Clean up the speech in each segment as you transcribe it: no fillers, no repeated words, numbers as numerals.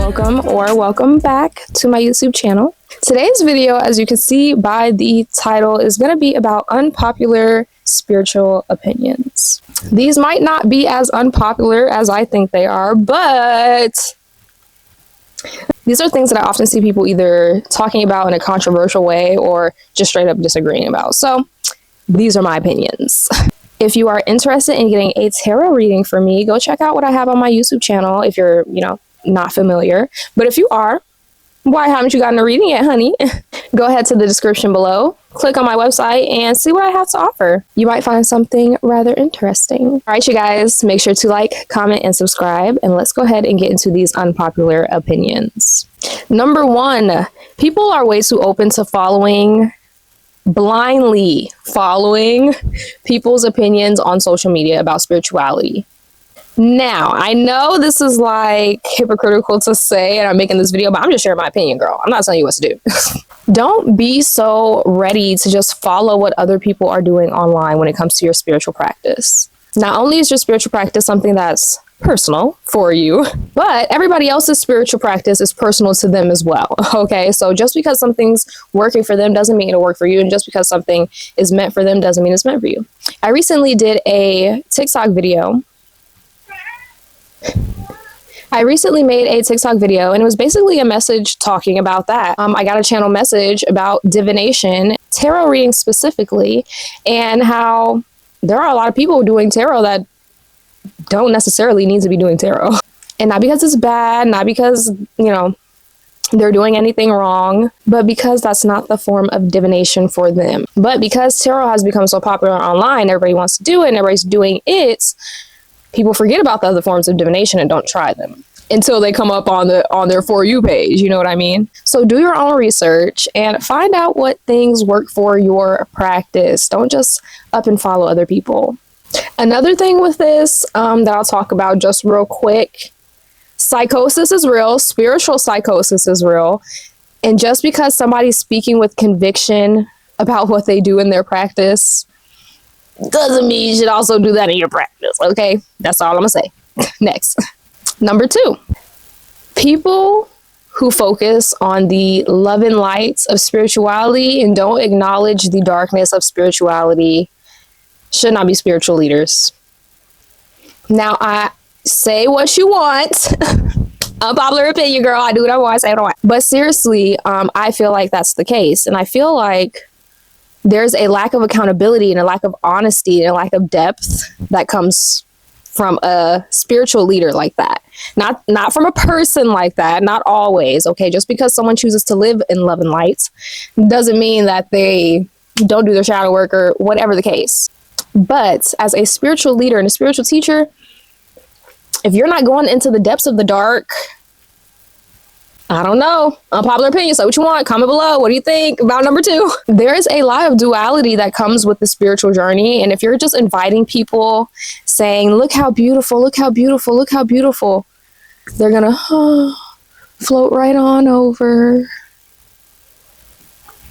welcome or welcome back to my YouTube channel. Today's video, as you can see by the title, is going to be about unpopular spiritual opinions. These might not be as unpopular as I think they are, but these are things that I often see people either talking about in a controversial way or just straight up disagreeing about. So these are my opinions. If you are interested in getting a tarot reading from me, go check out what I have on my YouTube channel if you're, not familiar. But if you are, why haven't you gotten a reading yet, honey? Go ahead to the description below, click on my website, and see what I have to offer. You might find something rather interesting. All right, you guys, make sure to like, comment, and subscribe, and let's go ahead and get into these unpopular opinions. Number 1, people are way too open to blindly following people's opinions on social media about spirituality. Now, I know this is like hypocritical to say, and I'm making this video, but I'm just sharing my opinion, girl. I'm not telling you what to do. Don't be so ready to just follow what other people are doing online when it comes to your spiritual practice. Not only is your spiritual practice something that's personal for you, but everybody else's spiritual practice is personal to them as well. Okay, so just because something's working for them doesn't mean it'll work for you, and just because something is meant for them doesn't mean it's meant for you. I recently did a TikTok video. I recently made a TikTok video, and it was basically a message talking about that. I got a channel message about divination, tarot reading specifically, and how there are a lot of people doing tarot that don't necessarily need to be doing tarot. And not because it's bad, not because, they're doing anything wrong, but because that's not the form of divination for them. But because tarot has become so popular online, everybody wants to do it and everybody's doing it, people forget about the other forms of divination and don't try them until they come up on their For You page. You know what I mean? So do your own research and find out what things work for your practice. Don't just up and follow other people. Another thing with this that I'll talk about just real quick, psychosis is real, spiritual psychosis is real, and just because somebody's speaking with conviction about what they do in their practice doesn't mean you should also do that in your practice, okay? That's all I'm gonna say. Next. Number 2, people who focus on the love and light of spirituality and don't acknowledge the darkness of spirituality should not be spiritual leaders. Now, I say what you want. Unpopular opinion, girl. I do what I want. I say what I want. But seriously, I feel like that's the case. And I feel like there's a lack of accountability and a lack of honesty and a lack of depth that comes from a spiritual leader like that. Not from a person like that. Not always. Okay. Just because someone chooses to live in love and light doesn't mean that they don't do their shadow work or whatever the case. But as a spiritual leader and a spiritual teacher, if you're not going into the depths of the dark, I don't know. Unpopular opinion. So what you want? Comment below. What do you think about number 2? There is a lot of duality that comes with the spiritual journey. And if you're just inviting people saying, look how beautiful, look how beautiful, look how beautiful, they're going to float right on over.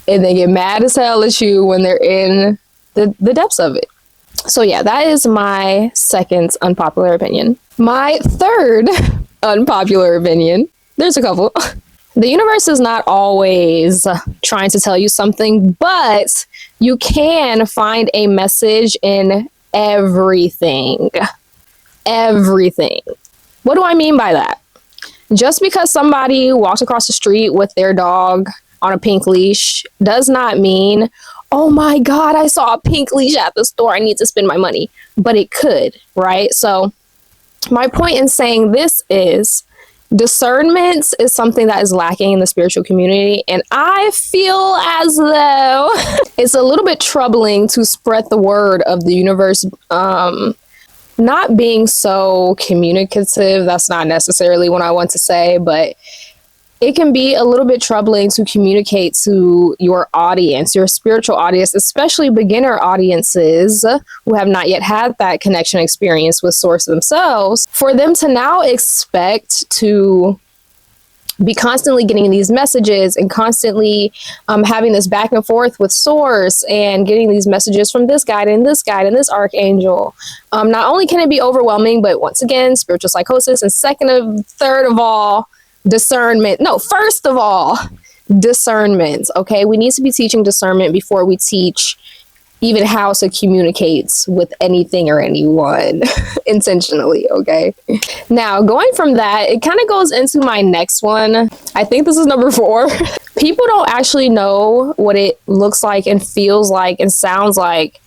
And they get mad as hell at you when they're in the depths of it. So yeah, that is my second unpopular opinion. My third unpopular opinion, there's a couple. The universe is not always trying to tell you something, but you can find a message in everything. Everything. What do I mean by that? Just because somebody walks across the street with their dog on a pink leash does not mean, oh my God, I saw a pink leash at the store, I need to spend my money. But it could, right? So my point in saying this is discernment is something that is lacking in the spiritual community. And I feel as though it's a little bit troubling to spread the word of the universe not being so communicative. That's not necessarily what I want to say, but it can be a little bit troubling to communicate to your audience, your spiritual audience, especially beginner audiences who have not yet had that connection experience with Source themselves, for them to now expect to be constantly getting these messages and constantly having this back and forth with Source and getting these messages from this guide and this guide and this archangel. Not only can it be overwhelming, but once again, spiritual psychosis, and third of all, Discernment. No, first of all, discernment. Okay, we need to be teaching discernment before we teach even how to communicate with anything or anyone intentionally. Okay, now going from that, it kind of goes into my next one. I think this is number 4. People don't actually know what it looks like and feels like and sounds like,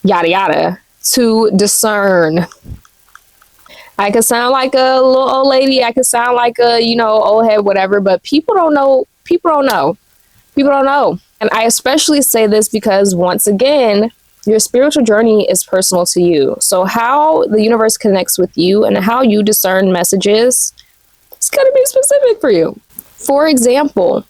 yada yada, to discern. I could sound like a little old lady. I could sound like a, old head, whatever, but people don't know. People don't know. People don't know. And I especially say this because, once again, your spiritual journey is personal to you. So how the universe connects with you and how you discern messages, it's going to be specific for you. For example,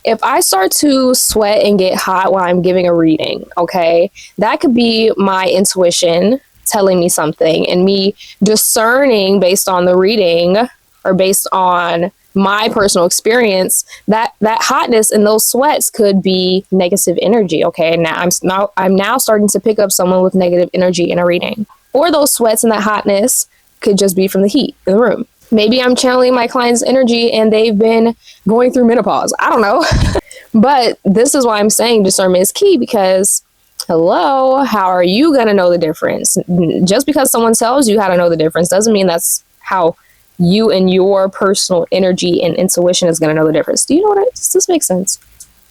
if I start to sweat and get hot while I'm giving a reading, okay, that could be my intuition telling me something and me discerning based on the reading or based on my personal experience that hotness and those sweats could be negative energy. Okay, now I'm now starting to pick up someone with negative energy in a reading, or those sweats and that hotness could just be from the heat in the room. Maybe I'm channeling my client's energy and they've been going through menopause. I don't know. But this is why I'm saying discernment is key, because hello, how are you going to know the difference? Just because someone tells you how to know the difference doesn't mean that's how you and your personal energy and intuition is going to know the difference. Do you know what does this make sense?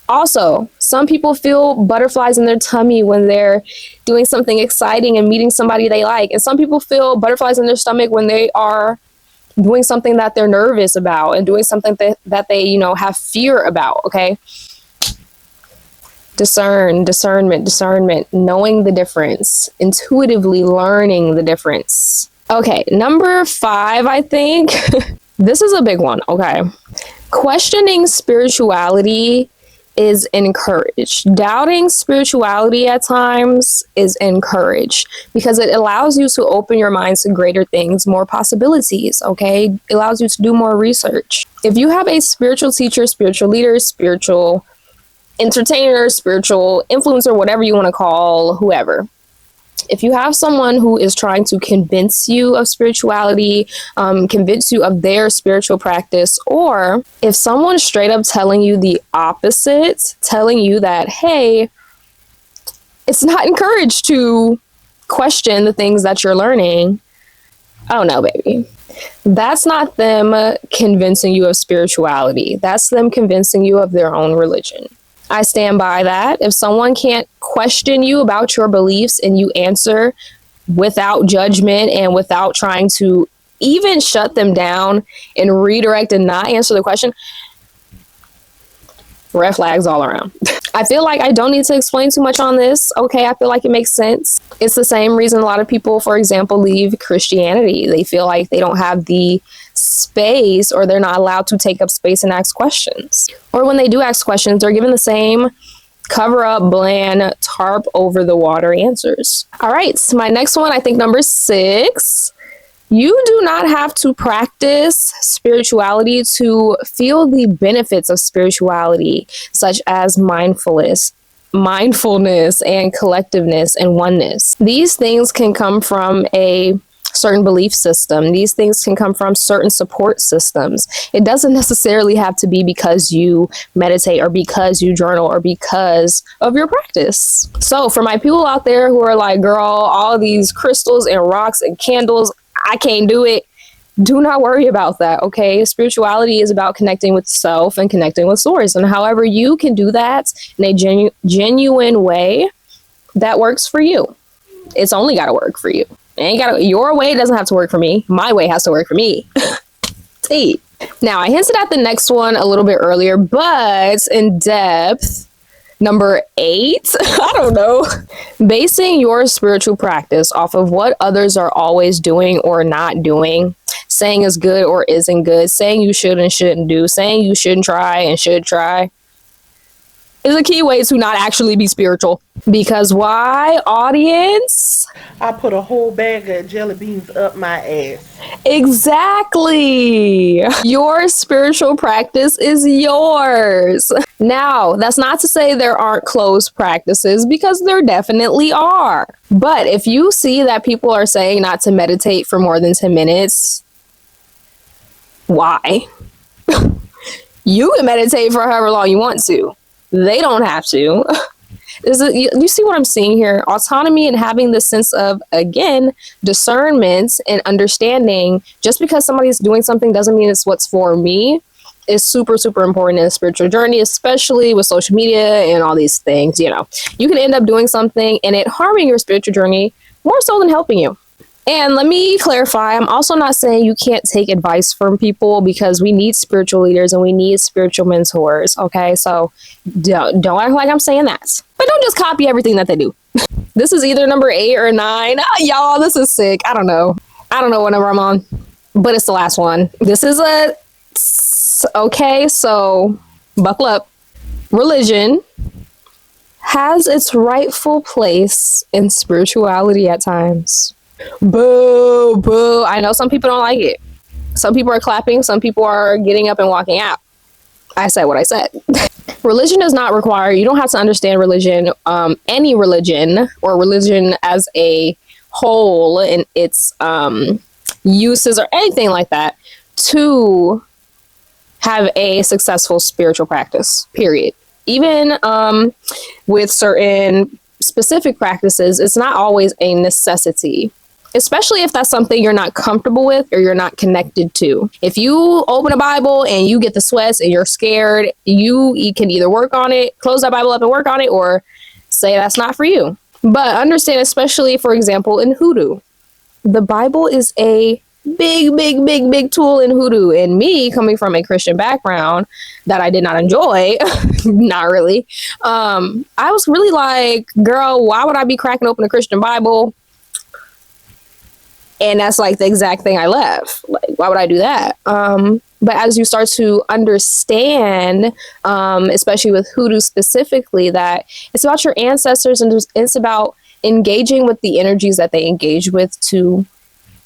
Also, some people feel butterflies in their tummy when they're doing something exciting and meeting somebody they like. And some people feel butterflies in their stomach when they are doing something that they're nervous about and doing something that they, have fear about. Okay. Discernment, knowing the difference, intuitively learning the difference. Okay, number 5, I think. This is a big one, okay. Questioning spirituality is encouraged. Doubting spirituality at times is encouraged because it allows you to open your mind to greater things, more possibilities, okay? It allows you to do more research. If you have a spiritual teacher, spiritual leader, spiritual entertainer, spiritual influencer, whatever you want to call whoever, if you have someone who is trying to convince you of spirituality, convince you of their spiritual practice, or if someone's straight up telling you the opposite, telling you that, hey, it's not encouraged to question the things that you're learning, oh no, baby. That's not them convincing you of spirituality. That's them convincing you of their own religion. I stand by that. If someone can't question you about your beliefs and you answer without judgment and without trying to even shut them down and redirect and not answer the question, red flags all around. I feel like I don't need to explain too much on this. Okay, I feel like it makes sense. It's the same reason a lot of people, for example, leave Christianity. They feel like they don't have the space, or they're not allowed to take up space and ask questions. Or when they do ask questions, they're given the same cover up, bland, tarp over the water answers. All right, so my next one, I think number 6. You do not have to practice spirituality to feel the benefits of spirituality, such as mindfulness and collectiveness and oneness. These things can come from a certain belief system. These things can come from certain support systems. It doesn't necessarily have to be because you meditate or because you journal or because of your practice. So for my people out there who are like, girl, all these crystals and rocks and candles, I can't do it. Do not worry about that, okay? Spirituality is about connecting with self and connecting with source. And however you can do that in a genuine way that works for you. It's only got to work for you. Your way doesn't have to work for me. My way has to work for me. See. Now, I hinted at the next one a little bit earlier, but in depth, number 8, I don't know. Basing your spiritual practice off of what others are always doing or not doing, saying is good or isn't good, saying you should and shouldn't do, saying you shouldn't try and should try, is a key way to not actually be spiritual. Because why, audience? I put a whole bag of jelly beans up my ass. Exactly. Your spiritual practice is yours. Now, that's not to say there aren't closed practices, because there definitely are. But if you see that people are saying not to meditate for more than 10 minutes, why? You can meditate for however long you want to. They don't have to. You see what I'm seeing here? Autonomy and having this sense of, again, discernment and understanding. Just because somebody's doing something doesn't mean it's what's for me. Is super, super important in a spiritual journey, especially with social media and all these things. You know, you can end up doing something and it harming your spiritual journey more so than helping you. And let me clarify, I'm also not saying you can't take advice from people, because we need spiritual leaders and we need spiritual mentors. Okay, so don't act like I'm saying that. But don't just copy everything that they do. This is either number 8 or 9. Y'all, this is sick. I don't know what number I'm on, but it's the last one. This is okay, so buckle up. Religion has its rightful place in spirituality at times. Boo, boo. I know some people don't like it. Some people are clapping. Some people are getting up and walking out. I said what I said. Religion does not require, you don't have to understand religion, any religion or religion as a whole in its uses or anything like that to have a successful spiritual practice, period. Even with certain specific practices, it's not always a necessity, especially if that's something you're not comfortable with or you're not connected to. If you open a Bible and you get the sweats and you're scared, you can either work on it, close that Bible up and work on it, or say that's not for you. But understand, especially, for example, in hoodoo, the Bible is a big tool in hoodoo. And me, coming from a Christian background that I did not enjoy, not really, I was really like, girl, why would I be cracking open a Christian Bible? And that's like the exact thing I left. Like, why would I do that? But as you start to understand, especially with hoodoo specifically, that it's about your ancestors and it's about engaging with the energies that they engage with to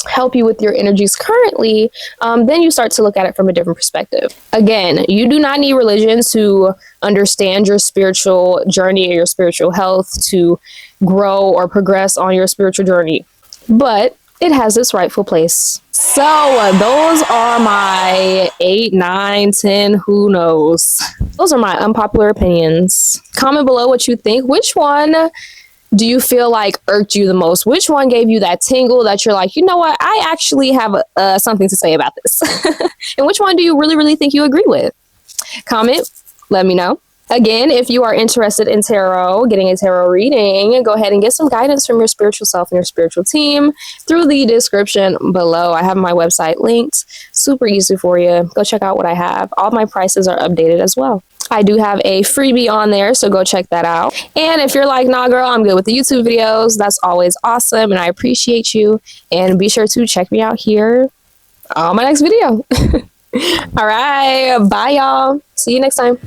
help you with your energies currently, then you start to look at it from a different perspective. Again, you do not need religion to understand your spiritual journey or your spiritual health, to grow or progress on your spiritual journey. But it has its rightful place. So those are my 8, 9, 10, who knows. Those are my unpopular opinions. Comment below what you think. Which one do you feel like irked you the most? Which one gave you that tingle that you're like, you know what, I actually have something to say about this? And which one do you really think you agree with? Comment, let me know. Again, if you are interested in tarot, getting a tarot reading, go ahead and get some guidance from your spiritual self and your spiritual team through the description below. I have my website linked. Super easy for you. Go check out what I have. All my prices are updated as well. I do have a freebie on there, so go check that out. And if you're like, nah, girl, I'm good with the YouTube videos, that's always awesome, and I appreciate you. And be sure to check me out here on my next video. All right, bye, y'all. See you next time.